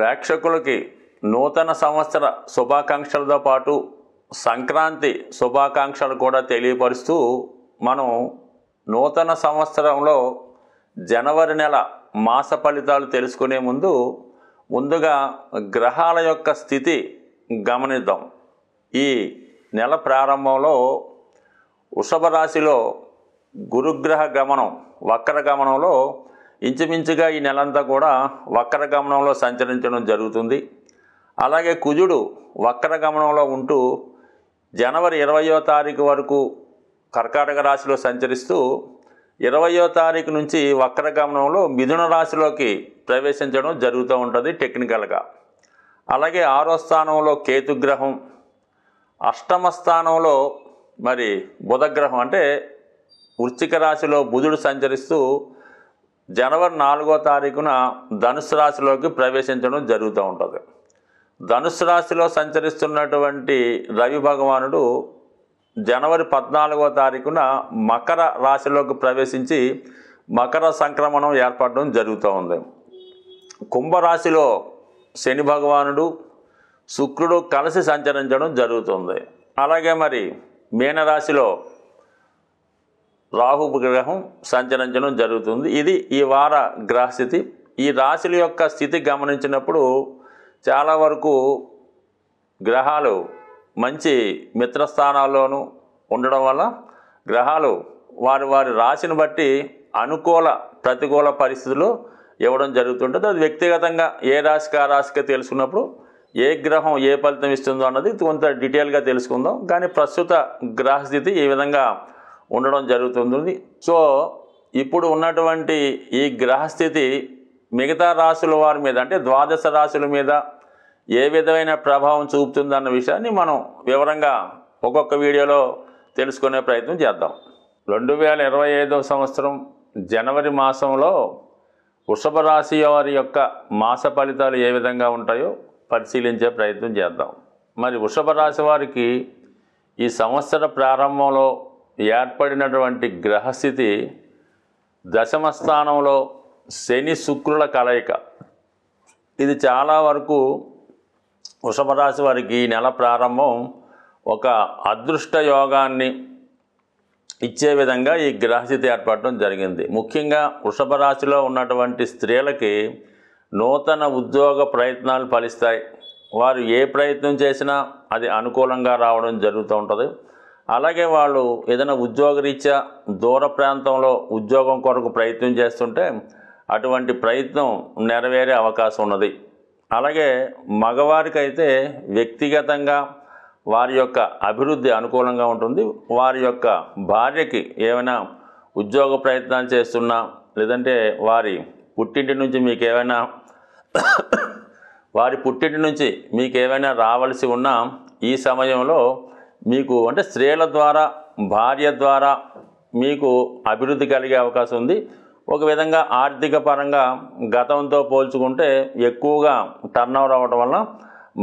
ప్రేక్షకులకి నూతన సంవత్సర శుభాకాంక్షలతో పాటు సంక్రాంతి శుభాకాంక్షలు కూడా తెలియపరుస్తూ మనం నూతన సంవత్సరంలో జనవరి నెల మాస ఫలితాలు తెలుసుకునే ముందుగా గ్రహాల యొక్క స్థితి గమనిద్దాం. ఈ నెల ప్రారంభంలో వృషభ రాశిలో గురుగ్రహ గమనం వక్ర గమనంలో ఇంచుమించుగా ఈ నెలంతా కూడా వక్ర గమనంలో సంచరించడం జరుగుతుంది. అలాగే కుజుడు వక్ర గమనంలో ఉంటూ జనవరి 20వ తారీఖు వరకు కర్కాటక రాశిలో సంచరిస్తూ 20వ తారీఖు నుంచి వక్ర గమనంలో మిథున రాశిలోకి ప్రవేశించడం జరుగుతూ ఉంటుంది టెక్నికల్గా. అలాగే 6వ స్థానంలో కేతుగ్రహం, అష్టమ స్థానంలో మరి బుధగ్రహం అంటే వృశ్చిక రాశిలో బుధుడు సంచరిస్తూ జనవరి 4వ తారీఖున ధనుసు రాశిలోకి ప్రవేశించడం జరుగుతూ ఉంటుంది. ధనుసు రాశిలో సంచరిస్తున్నటువంటి రవి భగవానుడు జనవరి 14వ తారీఖున మకర రాశిలోకి ప్రవేశించి మకర సంక్రమణం ఏర్పడడం జరుగుతూ ఉంది. కుంభరాశిలో శని భగవానుడు శుక్రుడు కలిసి సంచరించడం జరుగుతుంది. అలాగే మరి మీనరాశిలో రాహు గ్రహం సంచరించడం జరుగుతుంది. ఇది ఈ వార గ్రహస్థితి. ఈ రాశుల యొక్క స్థితి గమనించినప్పుడు చాలా వరకు గ్రహాలు మంచి మిత్రస్థానాల్లోనూ ఉండడం వల్ల గ్రహాలు వారి రాశిని బట్టి అనుకూల ప్రతికూల పరిస్థితులు ఇవ్వడం జరుగుతుంటుంది. అది వ్యక్తిగతంగా ఏ రాశికి ఆ రాశికి తెలుసుకున్నప్పుడు ఏ గ్రహం ఏ ఫలితం ఇస్తుందో అన్నది కొంత డీటెయిల్గా తెలుసుకుందాం. కానీ ప్రస్తుత గ్రహస్థితి ఈ విధంగా ఉండడం జరుగుతుంది. సో ఇప్పుడు ఉన్నటువంటి ఈ గ్రహస్థితి మిగతా రాశుల వారి మీద అంటే ద్వాదశ రాశుల మీద ఏ విధమైన ప్రభావం చూపుతుందన్న విషయాన్ని మనం వివరంగా ఒక్కొక్క వీడియోలో తెలుసుకునే ప్రయత్నం చేద్దాం. 2025వ సంవత్సరం జనవరి మాసంలో వృషభ రాశి వారి యొక్క మాస ఫలితాలు ఏ విధంగా ఉంటాయో పరిశీలించే ప్రయత్నం చేద్దాం. మరి వృషభ రాశి వారికి ఈ సంవత్సర ప్రారంభంలో ఏర్పడినటువంటి గ్రహస్థితి దశమ స్థానంలో శని శుక్రుల కలయిక. ఇది చాలా వరకు వృషభ రాశి వారికి ఈ నెల ప్రారంభం ఒక అదృష్ట యోగాన్ని ఇచ్చే విధంగా ఈ గ్రహస్థితి ఏర్పడడం జరిగింది. ముఖ్యంగా వృషభ రాశిలో ఉన్నటువంటి స్త్రీలకి నూతన ఉద్యోగ ప్రయత్నాలు ఫలిస్తాయి. వారు ఏ ప్రయత్నం చేసినా అది అనుకూలంగా రావడం జరుగుతూ ఉంటుంది. అలాగే వాళ్ళు ఏదైనా ఉద్యోగరీత్యా దూర ప్రాంతంలో ఉద్యోగం కొరకు ప్రయత్నం చేస్తుంటే అటువంటి ప్రయత్నం నెరవేరే అవకాశం ఉన్నది. అలాగే మగవారికి అయితే వ్యక్తిగతంగా వారి యొక్క అభివృద్ధి అనుకూలంగా ఉంటుంది. వారి యొక్క భార్యకి ఏమైనా ఉద్యోగ ప్రయత్నాలు చేస్తున్నా లేదంటే వారి పుట్టింటి నుంచి మీకు ఏమైనా రావాల్సి ఉన్నా ఈ సమయంలో మీకు అంటే స్త్రీల ద్వారా భార్య ద్వారా మీకు అభివృద్ధి కలిగే అవకాశం ఉంది. ఒక విధంగా ఆర్థిక పరంగా గతంతో పోల్చుకుంటే ఎక్కువగా టర్నోవర్ అవ్వడం వల్ల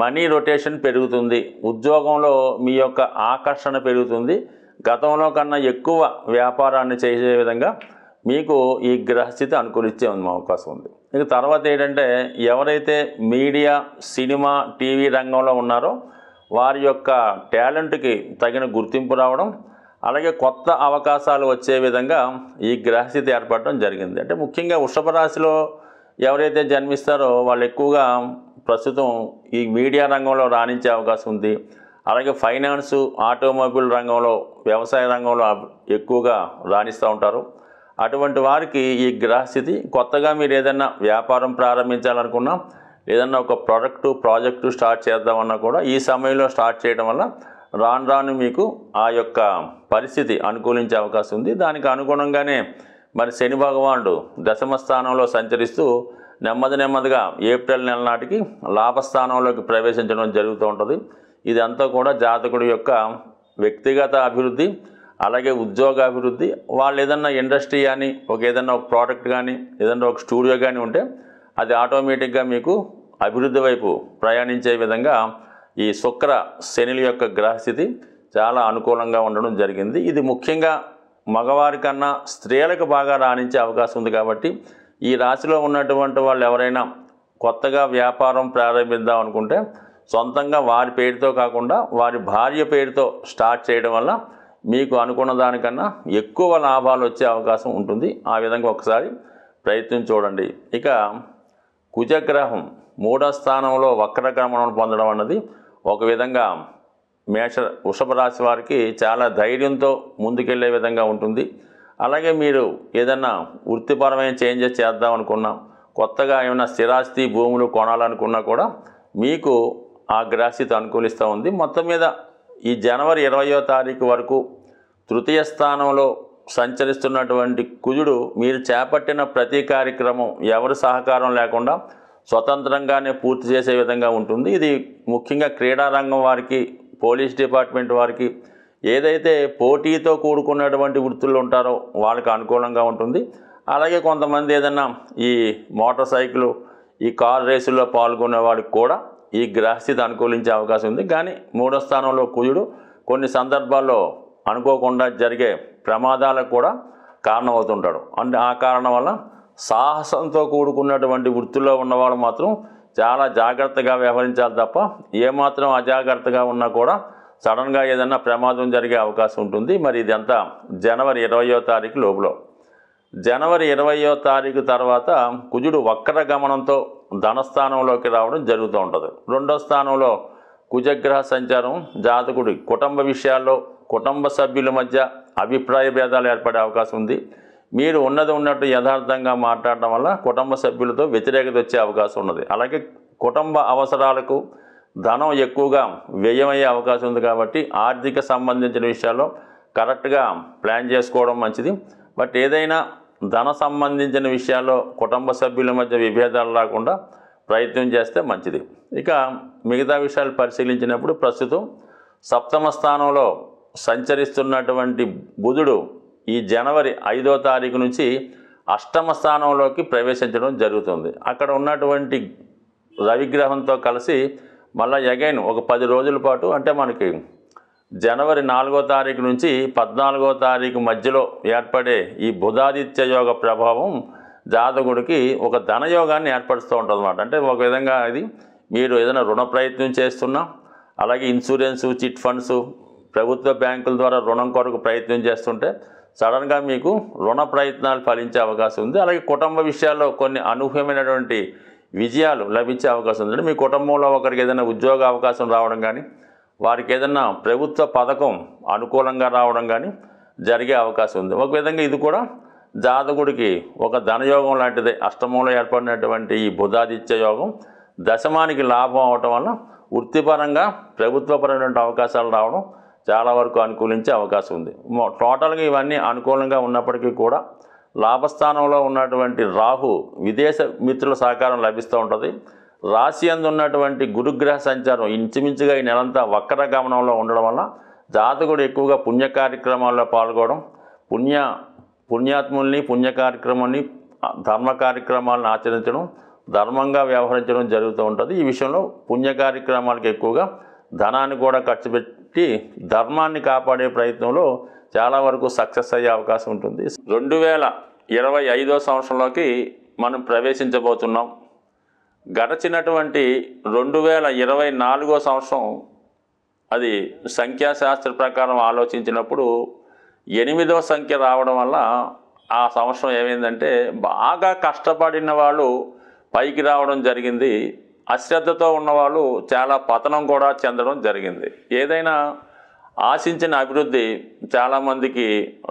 మనీ రొటేషన్ పెరుగుతుంది. ఉద్యోగంలో మీ యొక్క ఆకర్షణ పెరుగుతుంది. గతంలో కన్నా ఎక్కువ వ్యాపారాన్ని చేసే విధంగా మీకు ఈ గ్రహస్థితి అనుకూలించే అవకాశం ఉంది. ఇక తర్వాత ఏంటంటే ఎవరైతే మీడియా సినిమా టీవీ రంగంలో ఉన్నారో వారి యొక్క టాలెంట్కి తగిన గుర్తింపు రావడం అలాగే కొత్త అవకాశాలు వచ్చే విధంగా ఈ గ్రహస్థితి ఏర్పడడం జరిగింది. అంటే ముఖ్యంగా వృషభ రాశిలో ఎవరైతే జన్మిస్తారో వాళ్ళు ఎక్కువగా ప్రస్తుతం ఈ మీడియా రంగంలో రాణించే అవకాశం ఉంది. అలాగే ఫైనాన్సు ఆటోమొబైల్ రంగంలో వ్యవసాయ రంగంలో ఎక్కువగా రాణిస్తూ ఉంటారు. అటువంటి వారికి ఈ గ్రహస్థితి కొత్తగా మీరు ఏదైనా వ్యాపారం ప్రారంభించాలనుకున్నా ఏదన్నా ఒక ప్రాజెక్టు స్టార్ట్ చేద్దామన్నా కూడా ఈ సమయంలో స్టార్ట్ చేయడం వల్ల రాను మీకు ఆ యొక్క పరిస్థితి అనుకూలించే అవకాశం ఉంది. దానికి అనుగుణంగానే మరి శని భగవానుడు దశమ స్థానంలో సంచరిస్తూ నెమ్మదిగా ఏప్రిల్ నెల నాటికి లాభస్థానంలోకి ప్రవేశించడం జరుగుతూ ఉంటుంది. ఇదంతా కూడా జాతకుడి యొక్క వ్యక్తిగత అభివృద్ధి అలాగే ఉద్యోగ అభివృద్ధి. వాళ్ళు ఏదన్నా ఇండస్ట్రీ కానీ ఏదన్నా ఒక ప్రోడక్ట్ కానీ ఏదన్నా ఒక స్టూడియో కానీ ఉంటే అది ఆటోమేటిక్గా మీకు అభివృద్ధి వైపు ప్రయాణించే విధంగా ఈ శుక్ర శనుల యొక్క గ్రహస్థితి చాలా అనుకూలంగా ఉండడం జరిగింది. ఇది ముఖ్యంగా మగవారి కన్నా స్త్రీలకు బాగా రాణించే అవకాశం ఉంది. కాబట్టి ఈ రాశిలో ఉన్నటువంటి వాళ్ళు ఎవరైనా కొత్తగా వ్యాపారం ప్రారంభిద్దాం అనుకుంటే సొంతంగా వారి పేరుతో కాకుండా వారి భార్య పేరుతో స్టార్ట్ చేయడం వల్ల మీకు అనుకున్న దానికన్నా ఎక్కువ లాభాలు వచ్చే అవకాశం ఉంటుంది. ఆ విధంగా ఒకసారి ప్రయత్నం చూడండి. ఇక కుజగ్రహం 3వ స్థానంలో వక్రగమనం పొందడం అన్నది ఒక విధంగా వృషభ రాశి వారికి చాలా ధైర్యంతో ముందుకెళ్లే విధంగా ఉంటుంది. అలాగే మీరు ఏదన్నా వృత్తిపరమైన చేంజెస్ చేద్దాం అనుకున్నా, కొత్తగా ఏమైనా స్థిరాస్తి భూములు కొనాలనుకున్నా కూడా మీకు ఆ గ్రహస్థితి అనుకూలిస్తూ ఉంది. మొత్తం మీద ఈ జనవరి 20వ తారీఖు వరకు తృతీయ స్థానంలో సంచరిస్తున్నటువంటి కుజుడు మీరు చేపట్టిన ప్రతి కార్యక్రమం ఎవరి సహకారం లేకుండా స్వతంత్రంగానే పూర్తి చేసే విధంగా ఉంటుంది. ఇది ముఖ్యంగా క్రీడారంగం వారికి, పోలీస్ డిపార్ట్మెంట్ వారికి, ఏదైతే పోటీతో కూడుకున్నటువంటి వృత్తులు ఉంటారో వాళ్ళకి అనుకూలంగా ఉంటుంది. అలాగే కొంతమంది ఏదన్నా ఈ మోటార్ సైకిల్, ఈ కార్ రేసుల్లో పాల్గొనే వాడికి కూడా ఈ గ్రహస్థితి అనుకూలించే అవకాశం ఉంది. కానీ 3వ స్థానంలో కుజుడు కొన్ని సందర్భాల్లో అనుకోకుండా జరిగే ప్రమాదాలకు కూడా కారణమవుతుంటాడు. అంటే ఆ కారణం వల్ల సాహసంతో కూడుకున్నటువంటి వృత్తిలో ఉన్నవాళ్ళు మాత్రం చాలా జాగ్రత్తగా వ్యవహరించాలి తప్ప ఏమాత్రం అజాగ్రత్తగా ఉన్నా కూడా సడన్గా ఏదైనా ప్రమాదం జరిగే అవకాశం ఉంటుంది. మరి ఇదంతా జనవరి 20వ తారీఖు లోపల. జనవరి 20వ తారీఖు తర్వాత కుజుడు వక్ర గమనంతో ధనస్థానంలోకి రావడం జరుగుతూ ఉంటుంది. 2వ స్థానంలో కుజగ్రహ సంచారం జాతకుడి కుటుంబ విషయాల్లో కుటుంబ సభ్యుల మధ్య అభిప్రాయ భేదాలు ఏర్పడే అవకాశం ఉంది. మీరు ఉన్నట్టు యథార్థంగా మాట్లాడడం వల్ల కుటుంబ సభ్యులతో వ్యతిరేకత వచ్చే అవకాశం ఉన్నది. అలాగే కుటుంబ అవసరాలకు ధనం ఎక్కువగా వ్యయమయ్యే అవకాశం ఉంది. కాబట్టి ఆర్థిక సంబంధించిన విషయాల్లో కరెక్ట్గా ప్లాన్ చేసుకోవడం మంచిది. బట్ ఏదైనా ధన సంబంధించిన విషయాల్లో కుటుంబ సభ్యుల మధ్య విభేదాలు రాకుండా ప్రయత్నం చేస్తే మంచిది. ఇక మిగతా విషయాలు పరిశీలించినప్పుడు ప్రస్తుతం 7వ స్థానంలో సంచరిస్తున్నటువంటి బుధుడు ఈ జనవరి 5వ తారీఖు నుంచి 8వ స్థానంలోకి ప్రవేశించడం జరుగుతుంది. అక్కడ ఉన్నటువంటి రవిగ్రహంతో కలిసి మళ్ళీ అగైన్ ఒక 10 రోజుల పాటు, అంటే మనకి జనవరి 4వ తారీఖు నుంచి 14వ తారీఖు మధ్యలో ఏర్పడే ఈ బుధాదిత్య యోగ ప్రభావం జాతకుడికి ఒక ధనయోగాన్ని ఏర్పరుస్తూ ఉంటుంది అన్నమాట. అంటే ఒక విధంగా ఇది మీరు ఏదైనా రుణ ప్రయత్నం చేస్తున్నా, అలాగే ఇన్సూరెన్సు, చిట్ ఫండ్స్, ప్రభుత్వ బ్యాంకుల ద్వారా రుణం కొరకు ప్రయత్నం చేస్తుంటే సడన్గా మీకు రుణ ప్రయత్నాలు ఫలించే అవకాశం ఉంది. అలాగే కుటుంబ విషయాల్లో కొన్ని అనూహ్యమైనటువంటి విజయాలు లభించే అవకాశం ఉంది. మీ కుటుంబంలో ఒకరికి ఏదైనా ఉద్యోగ అవకాశం రావడం కానీ, వారికి ఏదైనా ప్రభుత్వ పథకం అనుకూలంగా రావడం కానీ జరిగే అవకాశం ఉంది. ఒక విధంగా ఇది కూడా జాతకుడికి ఒక ధనయోగం లాంటిదే. అష్టమంలో ఏర్పడినటువంటి ఈ బుధాదిత్య యోగం దశమానికి లాభం అవటం వల్ల వృత్తిపరంగా ప్రభుత్వపరమైనటువంటి అవకాశాలు రావడం చాలా వరకు అనుకూలించే అవకాశం ఉంది. టోటల్గా ఇవన్నీ అనుకూలంగా ఉన్నప్పటికీ కూడా లాభస్థానంలో ఉన్నటువంటి రాహు విదేశ మిత్రుల సహకారం లభిస్తూ ఉంటుంది. రాశి యందు ఉన్నటువంటి గురుగ్రహ సంచారం ఇంచుమించుగా ఈ నెలంతా వక్ర గమనంలో ఉండడం వల్ల జాతకుడు ఎక్కువగా పుణ్య కార్యక్రమాల్లో పాల్గొనడం, పుణ్యాత్ముల్ని, పుణ్య కార్యక్రమాన్ని, ధర్మ కార్యక్రమాలను ఆచరించడం, ధర్మంగా వ్యవహరించడం జరుగుతూ ఉంటుంది. ఈ విషయంలో పుణ్య కార్యక్రమాలకు ఎక్కువగా ధనాన్ని కూడా ఖర్చు పెట్టి ధర్మాన్ని కాపాడే ప్రయత్నంలో చాలా వరకు సక్సెస్ అయ్యే అవకాశం ఉంటుంది. 2025వ సంవత్సరంలోకి మనం ప్రవేశించబోతున్నాం. గడచినటువంటి 2024వ సంవత్సరం అది సంఖ్యాశాస్త్ర ప్రకారం ఆలోచించినప్పుడు 8వ సంఖ్య రావడం వల్ల ఆ సంవత్సరం ఏమైందంటే బాగా కష్టపడిన వాళ్ళు పైకి రావడం జరిగింది. అశ్రద్ధతో ఉన్నవాళ్ళు చాలా పతనం కూడా చెందడం జరిగింది. ఏదైనా ఆశించిన అభివృద్ధి చాలామందికి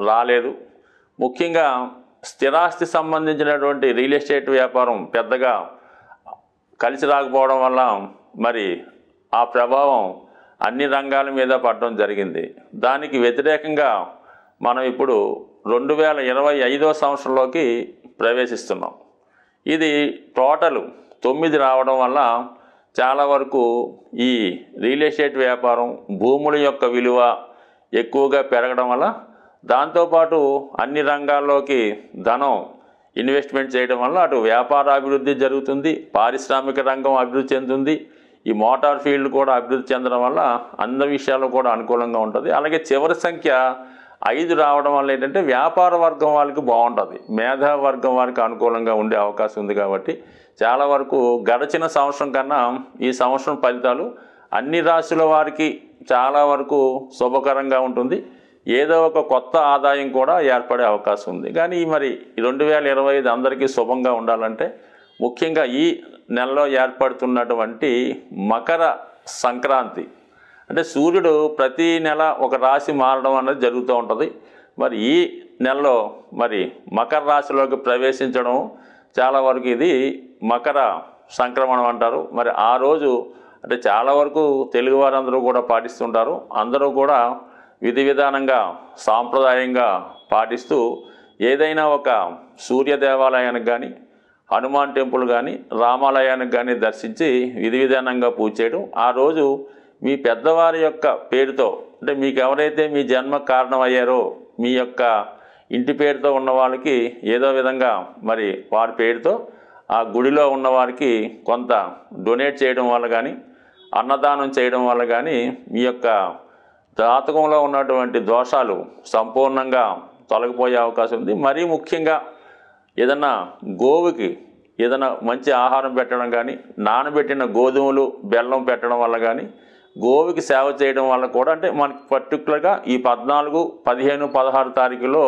రాలేదు. ముఖ్యంగా స్థిరాస్తి సంబంధించినటువంటి రియల్ ఎస్టేట్ వ్యాపారం పెద్దగా కలిసి రాకపోవడం వల్ల మరి ఆ ప్రభావం అన్ని రంగాల మీద పడడం జరిగింది. దానికి వ్యతిరేకంగా మనం ఇప్పుడు 2025వ సంవత్సరంలోకి ప్రవేశిస్తున్నాం. ఇది టోటల్ 9 రావడం వల్ల చాలా వరకు ఈ రియల్ ఎస్టేట్ వ్యాపారం, భూముల యొక్క విలువ ఎక్కువగా పెరగడం వల్ల, దాంతోపాటు అన్ని రంగాల్లోకి ధనం ఇన్వెస్ట్మెంట్ చేయడం వల్ల అటు వ్యాపార అభివృద్ధి జరుగుతుంది, పారిశ్రామిక రంగం అభివృద్ధి చెందుతుంది, ఈ మోటార్ ఫీల్డ్ కూడా అభివృద్ధి చెందడం వల్ల అన్ని విషయాలు కూడా అనుకూలంగా ఉంటుంది. అలాగే చివరి సంఖ్య 5 రావడం వల్ల ఏంటంటే వ్యాపార వర్గం వాళ్ళకి బాగుంటుంది, మేధావర్గం వారికి అనుకూలంగా ఉండే అవకాశం ఉంది. కాబట్టి చాలా వరకు గడిచిన సంవత్సరం కన్నా ఈ సంవత్సరం ఫలితాలు అన్ని రాశుల వారికి చాలా వరకు శుభకరంగా ఉంటుంది. ఏదో ఒక కొత్త ఆదాయం కూడా ఏర్పడే అవకాశం ఉంది. కానీ మరి 2025 అందరికీ శుభంగా ఉండాలంటే ముఖ్యంగా ఈ నెలలో ఏర్పడుతున్నటువంటి మకర సంక్రాంతి అంటే సూర్యుడు ప్రతి నెల ఒక రాశి మారడం అనేది జరుగుతూ ఉంటుంది. మరి ఈ నెలలో మరి మకర రాశిలోకి ప్రవేశించడం చాలా వరకు ఇది మకర సంక్రమణం అంటారు. మరి ఆ రోజు అంటే చాలా వరకు తెలుగు వారందరూ కూడా పాటిస్తుంటారు. అందరూ కూడా విధి విధానంగా సాంప్రదాయంగా పాటిస్తూ ఏదైనా ఒక సూర్య దేవాలయానికి కానీ హనుమాన్ టెంపుల్ కానీ రామాలయానికి కానీ దర్శించి విధి విధానంగా పూజ చేయడం, ఆ రోజు మీ పెద్దవారి యొక్క పేరుతో అంటే మీకు ఎవరైతే మీ జన్మ కారణం అయ్యారో మీ యొక్క ఇంటి పేరుతో ఉన్న వాళ్ళకి ఏదో విధంగా మరి వారి పేరుతో ఆ గుడిలో ఉన్నవారికి కొంత డొనేట్ చేయడం వల్ల కానీ అన్నదానం చేయడం వల్ల కానీ మీ యొక్క జాతకంలో ఉన్నటువంటి దోషాలు సంపూర్ణంగా తొలగిపోయే అవకాశం ఉంది. మరీ ముఖ్యంగా ఏదన్నా గోవుకి ఏదైనా మంచి ఆహారం పెట్టడం కానీ నానబెట్టిన గోధుమలు బెల్లం పెట్టడం వల్ల కానీ గోవుకి సేవ చేయడం వల్ల కూడా అంటే మనకి పర్టికులర్గా ఈ 14, 15, 16 తారీఖులో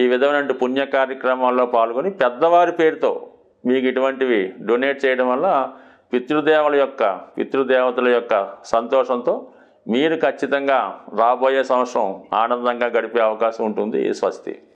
ఈ విధమైన పుణ్య కార్యక్రమాల్లో పాల్గొని పెద్దవారి పేరుతో మీకు ఇటువంటివి డొనేట్ చేయడం వల్ల పితృదేవతల యొక్క సంతోషంతో మీరు ఖచ్చితంగా రాబోయే సంవత్సరం ఆనందంగా గడిపే అవకాశం ఉంటుంది. స్వస్తి.